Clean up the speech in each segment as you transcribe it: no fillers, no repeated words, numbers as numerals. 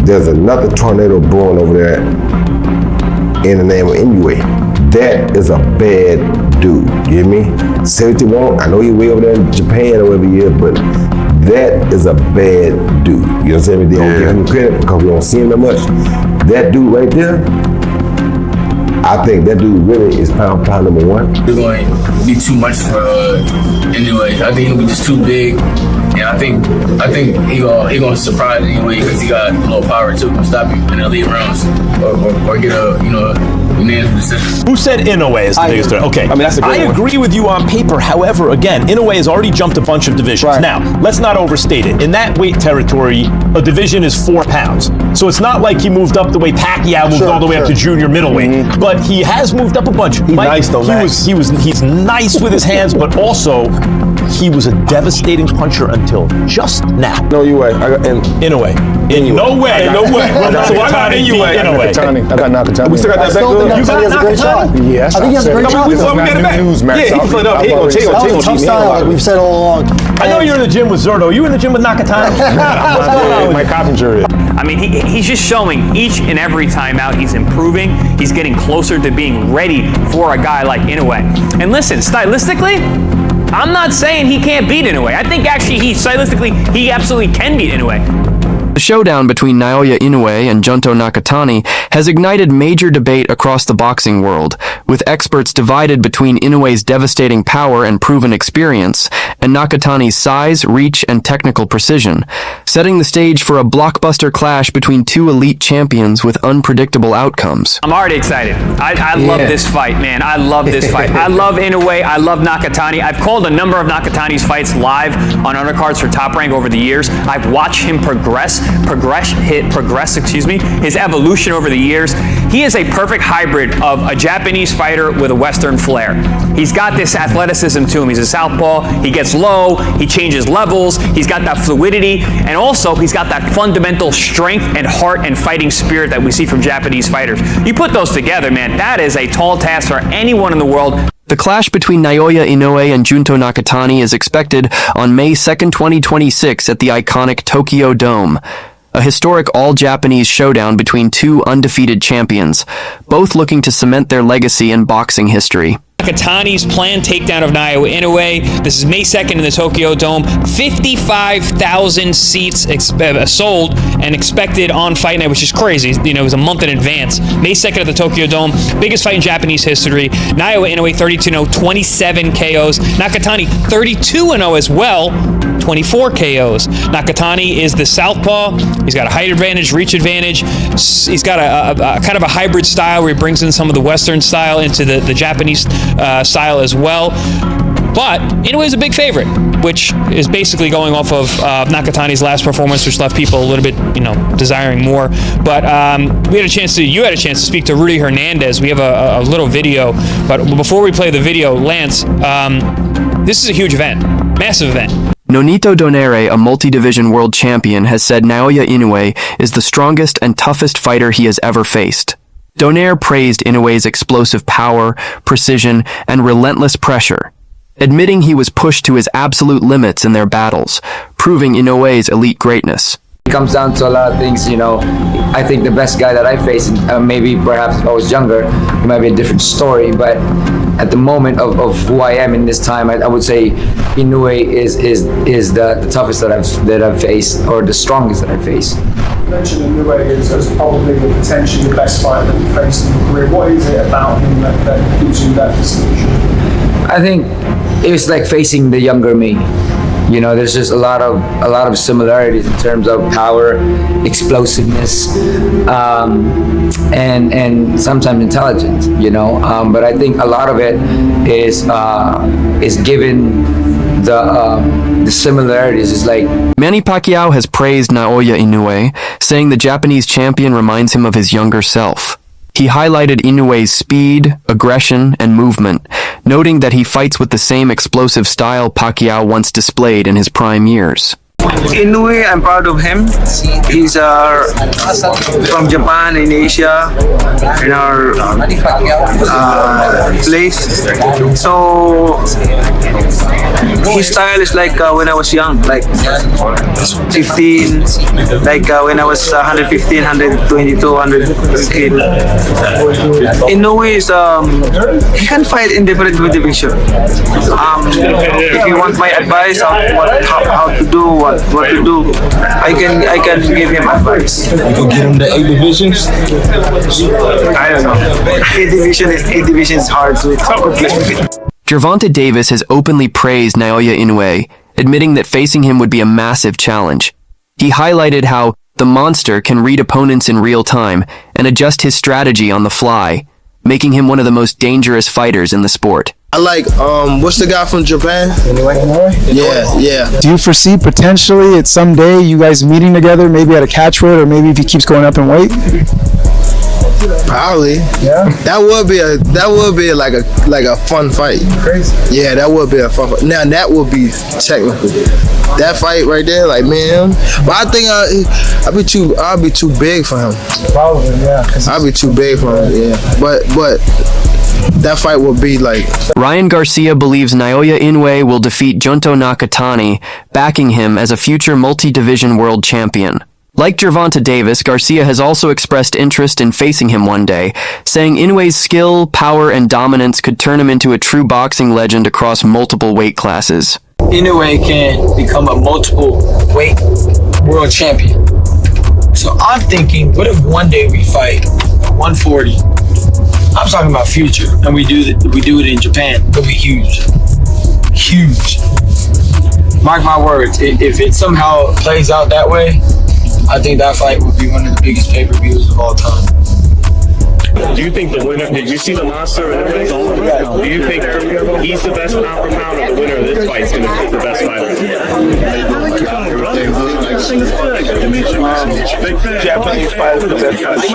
there's another tornado brewing over there in the name of Inoue. That is a bad dude, you hear me? Say what you want, I know you're way over there in Japan or whatever you is, but that is a bad dude. You understand me? They don't give him credit because we don't see him that much. That dude right there, I think that dude really is pound number one. It's going to be too much for Inoue. I think it'll be just too big. And I think he gonna surprise Inoue because he got a little power too to stop you in the elite rounds or get a unanimous decision. Who said Inoue is the biggest threat? Okay, I mean, that's a great one. agree with you on paper. However, again, Inoue has already jumped a bunch of divisions. Right. Now, let's not overstate it. In that weight territory, a division is 4 pounds. So it's not like he moved up the way Pacquiao moved all the way up to junior middleweight. But he has moved up a bunch. He's nice though, Max. He's nice with his hands, but also he was a devastating puncher until just now. No way. Inoue. No way. No way. So I got Inoue. I got Nakatani. We still got that back good. You got Nakatani? Yes. I think he has a great shot. We got it back. News, Max. Yeah, he played up. He gonna tough style, like we've said all along. I know you're in the gym with Zurdo. You in the gym with Nakatani? Mike Coppinger is. I mean, he's just showing each and every time out he's improving. He's getting closer to being ready for a guy like Inoue. And listen, stylistically, I'm not saying he can't beat Inoue. I think actually he absolutely can beat Inoue. The showdown between Naoya Inoue and Junto Nakatani has ignited major debate across the boxing world, with experts divided between Inoue's devastating power and proven experience, and Nakatani's size, reach, and technical precision, setting the stage for a blockbuster clash between two elite champions with unpredictable outcomes. I'm already excited. I love this fight, man. I love this fight. I love Inoue. I love Nakatani. I've called a number of Nakatani's fights live on undercards for Top Rank over the years. I've watched him progress, his evolution over the years. He is a perfect hybrid of a Japanese fighter with a Western flair. He's got this athleticism to him. He's a southpaw. He gets low. He changes levels. He's got that fluidity. And also, he's got that fundamental strength and heart and fighting spirit that we see from Japanese fighters. You put those together, man, that is a tall task for anyone in the world. The clash between Naoya Inoue and Junto Nakatani is expected on May 2nd, 2026 at the iconic Tokyo Dome. A historic all-Japanese showdown between two undefeated champions, both looking to cement their legacy in boxing history. Nakatani's planned takedown of Naoya Inoue. This is May 2nd in the Tokyo Dome. 55,000 seats sold and expected on fight night, which is crazy. It was a month in advance. May 2nd at the Tokyo Dome. Biggest fight in Japanese history. Naoya Inoue 32-0, 27 KOs. Nakatani 32-0 as well, 24 KOs. Nakatani is the southpaw. He's got a height advantage, reach advantage. He's got a kind of a hybrid style where he brings in some of the Western style into the Japanese style as well. But Inoue is a big favorite, which is basically going off of Nakatani's last performance, which left people a little bit, desiring more. But you had a chance to speak to Rudy Hernandez. We have a little video. But before we play the video, Lance, this is a huge event, massive event. Nonito Donaire, a multi-division world champion, has said Naoya Inoue is the strongest and toughest fighter he has ever faced. Donaire praised Inoue's explosive power, precision, and relentless pressure, admitting he was pushed to his absolute limits in their battles, proving Inoue's elite greatness. It comes down to a lot of things, I think the best guy that I faced, maybe perhaps if I was younger, it might be a different story, but at the moment of who I am in this time, I would say Inoue is the toughest that I've faced, or the strongest that I've faced. You mentioned Inoue as probably the potentially the best fighter that you faced in your career. What is it about him that gives you that distinction? I think it was like facing the younger me. There's just a lot of similarities in terms of power, explosiveness, and sometimes intelligence. But I think a lot of it is given the similarities. It's like Manny Pacquiao has praised Naoya Inoue, saying the Japanese champion reminds him of his younger self. He highlighted Inoue's speed, aggression, and movement, noting that he fights with the same explosive style Pacquiao once displayed in his prime years. Inoue, I'm proud of him. He's from Japan in Asia, in our place. So his style is like when I was young, like 15, like when I was 115, 122, 115. Inoue is he can fight in different division. If you want my advice on how to do what to do, I can give him advice. You can get him to 8 divisions. I don't know. 8 division is hard, so it's complicated. Gervonta Davis has openly praised Naoya Inoue, admitting that facing him would be a massive challenge. He highlighted how the monster can read opponents in real time and adjust his strategy on the fly, making him one of the most dangerous fighters in the sport. I like, what's the guy from Japan? Inoue? Yeah. Do you foresee potentially at some day you guys meeting together, maybe at a catchweight, or maybe if he keeps going up in weight? Probably. Yeah. That would be like a fun fight. Crazy. Yeah, that would be a fun fight. Now that would be technical. That fight right there, like man. But I think I'll be too big for him. Probably, yeah. I'll be too big for him. Yeah. But that fight will be like... Ryan Garcia believes Naoya Inoue will defeat Junto Nakatani, backing him as a future multi-division world champion. Like Gervonta Davis, Garcia has also expressed interest in facing him one day, saying Inoue's skill, power, and dominance could turn him into a true boxing legend across multiple weight classes. Inoue can become a multiple weight world champion. So I'm thinking, what if one day we fight 140? I'm talking about future, and we do it in Japan. It'll be huge, huge. Mark my words. If it somehow plays out that way, I think that fight would be one of the biggest pay-per-views of all time. Do you think the winner, did you see the monster and everything? Do you think he's the best pound for pound, or the winner of this fight is going to be the best fighter? Japanese fighters the best fighter.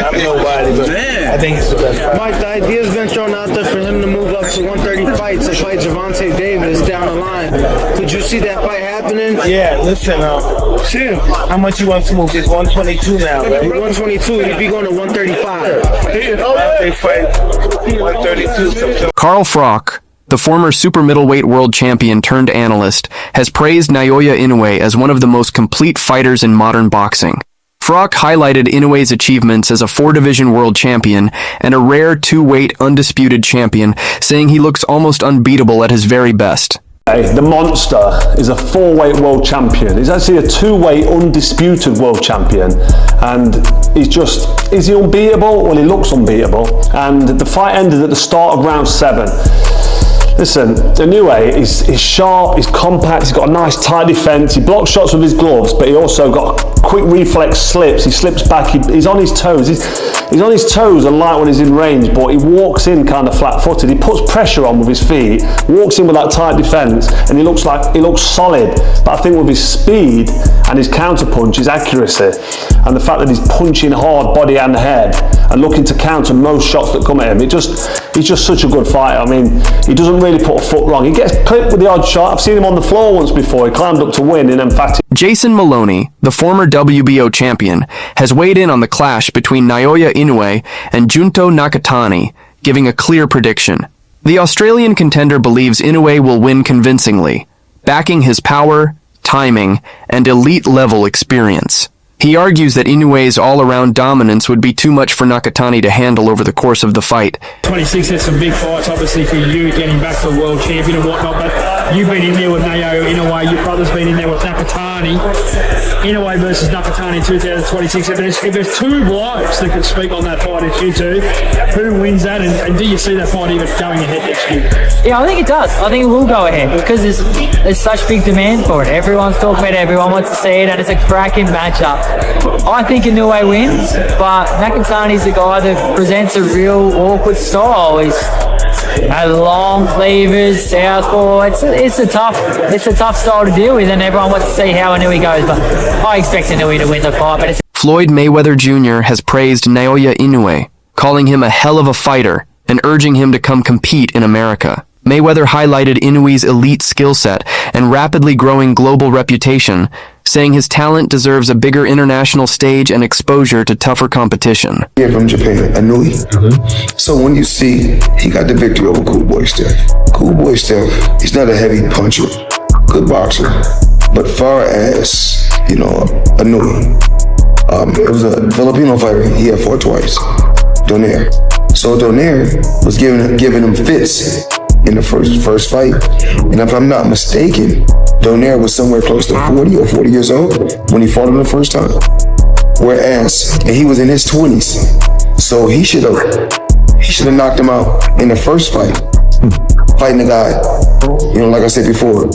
I'm nobody, but I think it's the best fighter. Mike, the idea's been thrown out there for him to move up to 130 fights and fight Gervonta Davis down the line. Could you see that fight happening? Yeah, listen, shit, how much you want to move? It's 122 now, right? 122, he'd be going to 135. They fight 132. 𝗏𝗏, the former super middleweight world champion turned analyst, has praised Naoya Inoue as one of the most complete fighters in modern boxing. 𝗏𝗏 highlighted Inoue's achievements as a 4-division world champion and a rare 2-weight undisputed champion, saying he looks almost unbeatable at his very best. The monster is a 4-weight world champion. He's actually a 2-weight undisputed world champion, and is he unbeatable? Well, he looks unbeatable, and the fight ended at the start of round 7. Listen, Inoue is sharp, he's compact, he's got a nice tight defence, he blocks shots with his gloves, but he also got quick reflex slips, he slips back, he's on his toes, he's on his toes a lot when he's in range, but he walks in kind of flat-footed, he puts pressure on with his feet, walks in with that tight defence, and he looks solid, but I think with his speed and his counter-punch, his accuracy, and the fact that he's punching hard body and head, and looking to counter most shots that come at him, he's just such a good fighter. I mean, he doesn't really put a foot wrong. He gets clipped with the odd shot. I've seen him on the floor once before. He climbed up to win in emphatic. Jason Maloney, the former WBO champion, has weighed in on the clash between Naoya Inoue and Junto Nakatani, giving a clear prediction. The Australian contender believes Inoue will win convincingly, backing his power, timing, and elite-level experience. He argues that Inoue's all-around dominance would be too much for Nakatani to handle over the course of the fight. 26 had some big fights, obviously, for you, getting back to the world champion and whatnot, but you've been in there with Naoya Inoue, your brother's been in there with Nakatani. Inoue versus Nakatani in 2026. If there's 2 blokes that could speak on that fight, it's you two. Who wins that, and do you see that fight even going ahead next year? Yeah, I think it does. I think it will go ahead because there's such big demand for it. Everyone's talking about it, everyone wants to see it, and it's a cracking matchup. I think Inoue wins, but Nakatani's the guy that presents a real awkward style. He's had long cleavers, southpaw. It's a tough style to deal with, and everyone wants to see how Inoue goes. But I expect Inoue to win the fight. Floyd Mayweather Jr. has praised Naoya Inoue, calling him a hell of a fighter and urging him to come compete in America. Mayweather highlighted Inoue's elite skill set and rapidly growing global reputation, saying his talent deserves a bigger international stage and exposure to tougher competition. Yeah, from Japan, Inoue. So when you see he got the victory over Cool Boy 𝗏. Cool Boy 𝗏, he's not a heavy puncher, good boxer. But far as, Inoue, it was a Filipino fighter. He had fought twice, Donaire. So Donaire was giving him fits in the first fight. And if I'm not mistaken, Donaire was somewhere close to 40 or 40 years old when he fought him the first time. And he was in his 20s. So he should have knocked him out in the first fight. Fighting the guy, like I said before,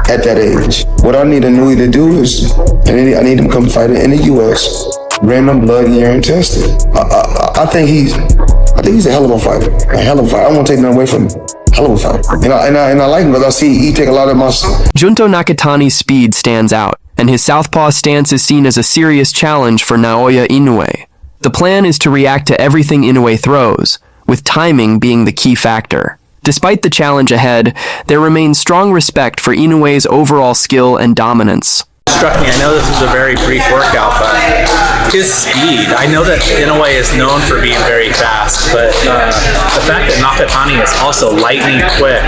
at that age. What I need Inoue to do is, I need him to come fight in the U.S., random blood and urine tested. I think he's a hell of a fighter. A hell of a fighter. I won't take nothing away from him. Hell of a fighter. And I like him because I see he take a lot of my... Junto Nakatani's speed stands out, and his southpaw stance is seen as a serious challenge for Naoya Inoue. The plan is to react to everything Inoue throws, with timing being the key factor. Despite the challenge ahead, there remains strong respect for Inoue's overall skill and dominance. Struck me. I know this is a very brief workout, but his speed. I know that Inoue is known for being very fast, but the fact that Nakatani is also lightning quick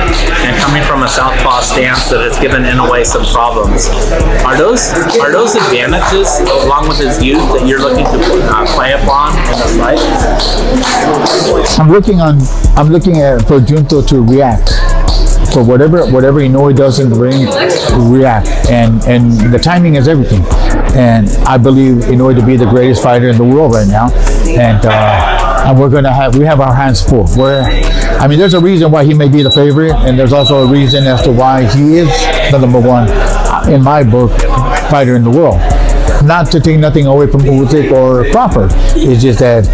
and coming from a southpaw stance that has given Inoue some problems. Are those advantages along with his youth that you're looking to play upon in this fight? I'm looking at for Junto to react. So whatever Inoue does in the ring, react, and the timing is everything. And I believe Inoue to be the greatest fighter in the world right now, and we have our hands full. There's a reason why he may be the favorite, and there's also a reason as to why he is the number one, in my book, fighter in the world. Not to take nothing away from Usyk or Crawford, it's just that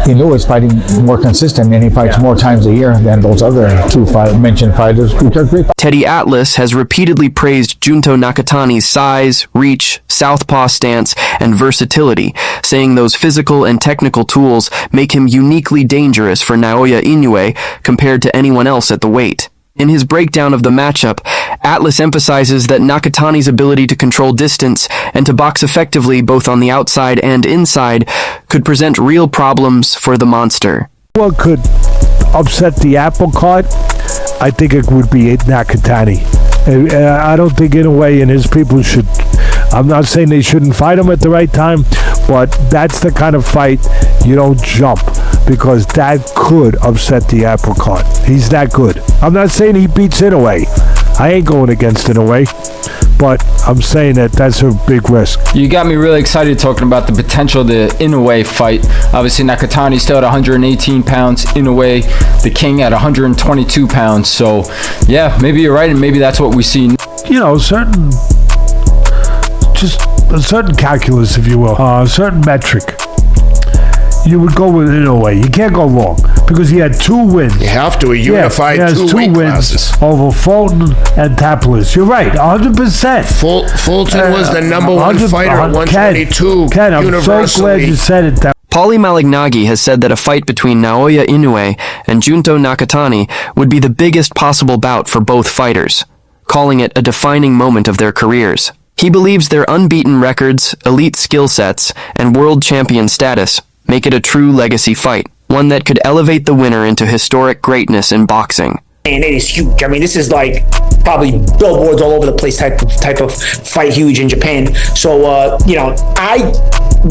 Inoue is fighting more consistent, and he fights more times a year than those other two mentioned fighters, which are great. 𝗏𝗏atlas has repeatedly praised Junto Nakatani's size, reach, southpaw stance, and versatility, saying those physical and technical tools make him uniquely dangerous for Naoya Inoue compared to anyone else at the weight. In his breakdown of the matchup, Atlas emphasizes that Nakatani's ability to control distance and to box effectively both on the outside and inside could present real problems for the monster. What could upset the apple cart? I think it would be Nakatani. I don't think Inoue and his people should... I'm not saying they shouldn't fight him at the right time, but that's the kind of fight you don't jump, because that could upset the apple cart. He's that good. I'm not saying he beats Inoue. I ain't going against Inoue, but I'm saying that that's a big risk. You got me really excited talking about the potential of the Inoue fight. Obviously, Nakatani still at 118 pounds. Inoue, the king, at 122 pounds. So, yeah, maybe you're right, and maybe that's what we see. Just a certain calculus, if you will, a certain metric. You would go with Inoue. You can't go wrong because he had 2 wins. You have to. A unified he has 2 weight wins classes over Fulton and 𝗏𝗏atlas. You're right, 100%. Fulton was the number 1 fighter at 122 Ken, I'm universally. so glad you said it that. Paulie Malignaggi has said that a fight between Naoya Inoue and Junto Nakatani would be the biggest possible bout for both fighters, calling it a defining moment of their careers. He believes their unbeaten records, elite skill sets, and world champion status make it a true legacy fight, one that could elevate the winner into historic greatness in boxing. And it is huge. This is like probably billboards all over the place type of fight, huge in Japan. So, I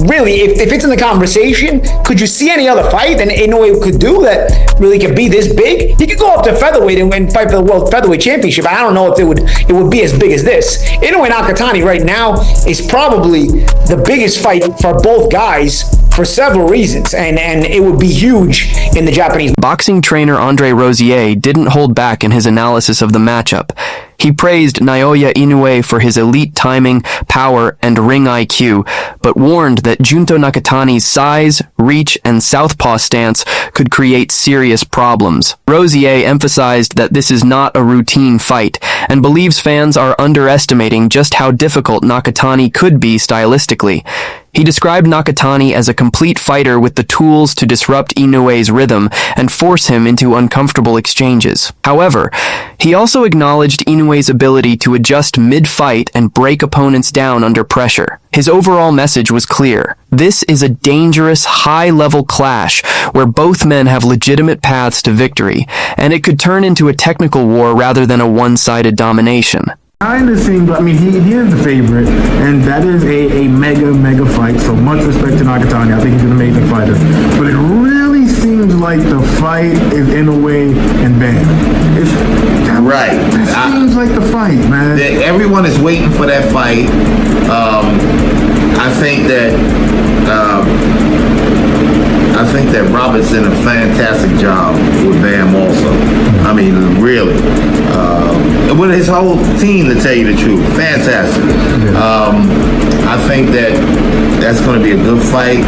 really, if it's in the conversation, could you see any other fight that Inoue could do that really could be this big? He could go up to featherweight and fight for the World Featherweight Championship. I don't know if it would be as big as this. Inoue Nakatani right now is probably the biggest fight for both guys for several reasons, and it would be huge in the Japanese. Boxing trainer Andre Rosier didn't hold back in his analysis of the matchup. He praised Naoya Inoue for his elite timing, power, and ring IQ, but warned that Junto Nakatani's size, reach, and southpaw stance could create serious problems. Rosier emphasized that this is not a routine fight, and believes fans are underestimating just how difficult Nakatani could be stylistically. He described Nakatani as a complete fighter with the tools to disrupt Inoue's rhythm and force him into uncomfortable exchanges. However, he also acknowledged Inoue's ability to adjust mid-fight and break opponents down under pressure. His overall message was clear. This is a dangerous, high-level clash where both men have legitimate paths to victory, and it could turn into a technical war rather than a one-sided domination. Kind of seems, I mean, he is the favorite, and that is a mega fight, so much respect to Nakatani. I think he's an amazing fighter. But it really seems like the fight is Inoue and Bam. Right. It seems like the fight, man. Everyone is waiting for that fight. I think that Robert's did a fantastic job with Bam also. I mean, really. With his whole team, to tell you the truth. Fantastic. I think that's going to be a good fight.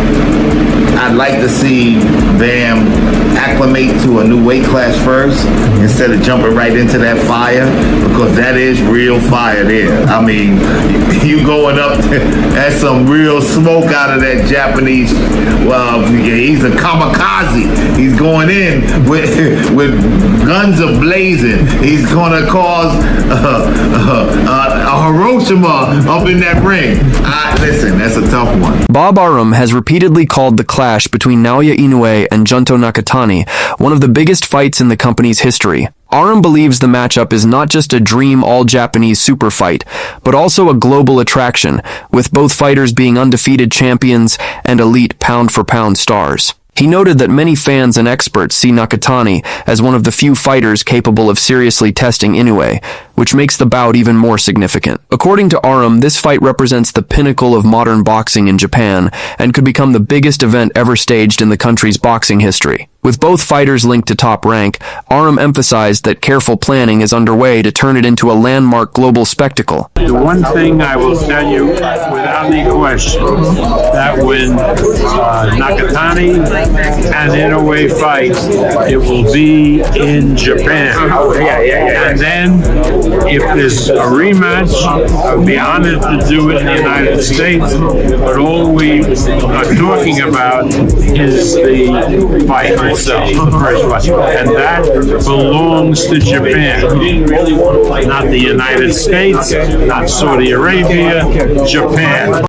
I'd like to see Bam acclimate to a new weight class first instead of jumping right into that fire, because that is real fire there. I mean, you going up that's some real smoke out of that Japanese. Well, he's a kamikaze. He's going in with guns ablazing. He's going to cause a Hiroshima up in that ring. Listen, that's a tough one. Bob Arum has repeatedly called the clash between Naoya Inoue and Junto Nakatani one of the biggest fights in the company's history. Arum believes the matchup is not just a dream all-Japanese super fight, but also a global attraction, with both fighters being undefeated champions and elite pound-for-pound stars. He noted that many fans and experts see Nakatani as one of the few fighters capable of seriously testing Inoue, which makes the bout even more significant. According to Arum, this fight represents the pinnacle of modern boxing in Japan and could become the biggest event ever staged in the country's boxing history. With both fighters linked to Top Rank, Arum emphasized that careful planning is underway to turn it into a landmark global spectacle. The one thing I will tell you without any question, that when Nakatani and Inoue fight, it will be in Japan. And then, if there's a rematch, I'd be honored to do it in the United States, but all we are talking about is the fight itself, the first fight. And that belongs to Japan, not the United States, not Saudi Arabia, Japan.